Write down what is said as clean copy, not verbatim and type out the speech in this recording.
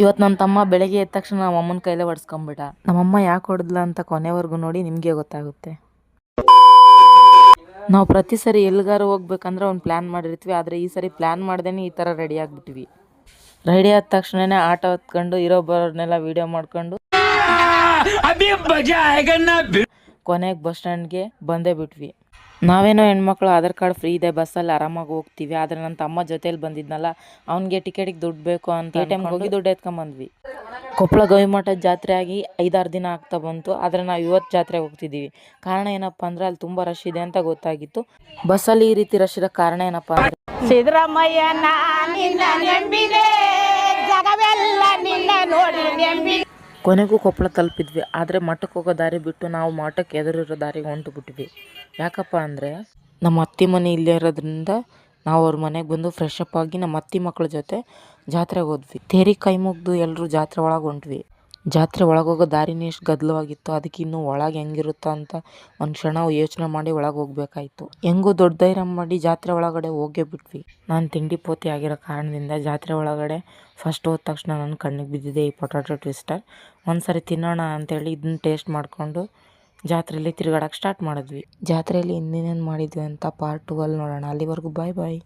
ಇವತ್ತು ನನ್ನ ತಮ್ಮ ಬೆಳಗ್ಗೆ ಎದ್ದ ತಕ್ಷಣ ನಮ್ಮ ಅಮ್ಮನ ಕೈಲೇ ಹೊಡ್ಸ್ಕೊಂಬಿಟ್ಟ. ನಮ್ಮಮ್ಮ ಯಾಕೆ ಹೊಡೆದ್ಲ ಅಂತ ಕೊನೆವರೆಗೂ ನೋಡಿ ನಿಮಗೆ ಗೊತ್ತಾಗುತ್ತೆ. ನಾವು ಪ್ರತಿ ಸರಿ ಎಲ್ಲಿಗಾರು ಹೋಗ್ಬೇಕಂದ್ರೆ ಒಂದು ಪ್ಲ್ಯಾನ್ ಮಾಡಿರ್ತೀವಿ, ಆದರೆ ಈ ಸರಿ ಪ್ಲ್ಯಾನ್ ಮಾಡ್ದೇ ಈ ಥರ ರೆಡಿ ಆಗಿಬಿಟ್ವಿ. ರೆಡಿ ಆದ ತಕ್ಷಣನೇ ಆಟೋ ಹತ್ಕೊಂಡು ಇರೋ ಬರೋರ್ನೆಲ್ಲ ವೀಡಿಯೋ ಮಾಡ್ಕೊಂಡು ಕೊನೆಗೆ ಬಸ್ ಸ್ಟ್ಯಾಂಡ್ಗೆ ಬಂದೇ ಬಿಟ್ವಿ. ನಾವೇನೋ ಹೆಣ್ಮಕ್ಳು ಆಧಾರ್ ಕಾರ್ಡ್ ಫ್ರೀ ಇದೆ, ಬಸ್ಸಲ್ಲಿ ಆರಾಮಾಗಿ ಹೋಗ್ತೀವಿ. ಆದರೆ ನನ್ನ ತಮ್ಮ ಜೊತೇಲಿ ಬಂದಿದ್ನಲ್ಲ, ಅವ್ನಿಗೆ ಟಿಕೆಟಿಗೆ ದುಡ್ಡು ಬೇಕು ಅಂತ ATMಗೆ ಹೋಗಿ ದುಡ್ಡು ಎತ್ಕೊಂಬಂದ್ವಿ. ಕೊಪ್ಪಳ ಗವಿಮಠದ ಜಾತ್ರೆ ಆಗಿ 5-6 ದಿನ ಆಗ್ತಾ ಬಂತು. ಆದರೆ ನಾವು ಇವತ್ತು ಜಾತ್ರೆಗೆ ಹೋಗ್ತಿದ್ದೀವಿ. ಕಾರಣ ಏನಪ್ಪ ಅಂದರೆ ಅಲ್ಲಿ ತುಂಬ ರಶ್ ಇದೆ ಅಂತ ಗೊತ್ತಾಗಿತ್ತು. ಬಸ್ಸಲ್ಲಿ ಈ ರೀತಿ ರಶ್ ಇರೋ ಕಾರಣ ಏನಪ್ಪ ಅಂದರೆ ಸಿದ್ದರಾಮಯ್ಯನ ನಿನ್ನ ನೆಂಬಿದೆ, ಜಗವೆಲ್ಲ ನಿನ್ನ ನೋಡಿ ನೆಂಬಿ. ಕೊನೆಗೂ ಕೊಪ್ಪಳ ತಲುಪಿದ್ವಿ. ಆದರೆ ಮಠಕ್ಕೆ ಹೋಗೋ ದಾರಿ ಬಿಟ್ಟು ನಾವು ಮಠಕ್ಕೆ ಎದುರಿರೋ ದಾರಿಗೆ ಹೊಂಟು ಬಿಟ್ವಿ. ಯಾಕಪ್ಪ ಅಂದರೆ ನಮ್ಮ ಅತ್ತೆ ಮನೆ ಇಲ್ಲೇ ಇರೋದ್ರಿಂದ ನಾವು ಅವ್ರ ಮನೆಗೆ ಬಂದು ಫ್ರೆಶ್ ಅಪ್ ಆಗಿ ನಮ್ಮ ಅತ್ತೆ ಮಕ್ಕಳ ಜೊತೆ ಜಾತ್ರೆಗೆ ಹೋದ್ವಿ. ತೇರಿ ಕೈ ಮುಗಿದು ಎಲ್ಲರೂ ಜಾತ್ರೆ ಒಳಗೆ ಹೊಂಟ್ವಿ. ಜಾತ್ರೆ ಒಳಗೆ ಹೋಗೋ ದಾರಿನೇ ಎಷ್ಟು ಗದ್ದಲವಾಗಿತ್ತು. ಅದಕ್ಕೆ ಇನ್ನೂ ಒಳಗೆ ಹೆಂಗಿರುತ್ತೋ ಅಂತ ಒಂದು ಕ್ಷಣ ಯೋಚನೆ ಮಾಡಿ ಒಳಗೆ ಹೋಗ್ಬೇಕಾಯ್ತು. ಹೆಂಗೂ ದೊಡ್ಡ ಧೈರ್ಯ ಮಾಡಿ ಜಾತ್ರೆ ಒಳಗಡೆ ಹೋಗೇ ಬಿಟ್ವಿ. ನಾನು ತಿಂಡಿ ಪೋತಿ ಆಗಿರೋ ಕಾರಣದಿಂದ ಜಾತ್ರೆ ಒಳಗಡೆ ಫಸ್ಟ್ ಹೋದ ತಕ್ಷಣ ನನ್ನ ಕಣ್ಣಿಗೆ ಬಿದ್ದಿದೆ ಈ ಪೊಟ್ಯಾಟೊ ಟ್ವಿಸ್ಟರ್. ಒಂದ್ಸರಿ ತಿನ್ನೋಣ ಅಂತೇಳಿ ಇದನ್ನ ಟೇಸ್ಟ್ ಮಾಡಿಕೊಂಡು ಜಾತ್ರೆಯಲ್ಲಿ ತಿರುಗಾಡೋಕ್ಕೆ ಸ್ಟಾರ್ಟ್ ಮಾಡಿದ್ವಿ. ಜಾತ್ರೆಯಲ್ಲಿ ಇನ್ನೇನೇನು ಮಾಡಿದ್ವಿ ಅಂತ ಪಾರ್ಟ್ 2 ಅಲ್ಲಿ ನೋಡೋಣ. ಅಲ್ಲಿವರೆಗೂ ಬಾಯ್ ಬಾಯ್.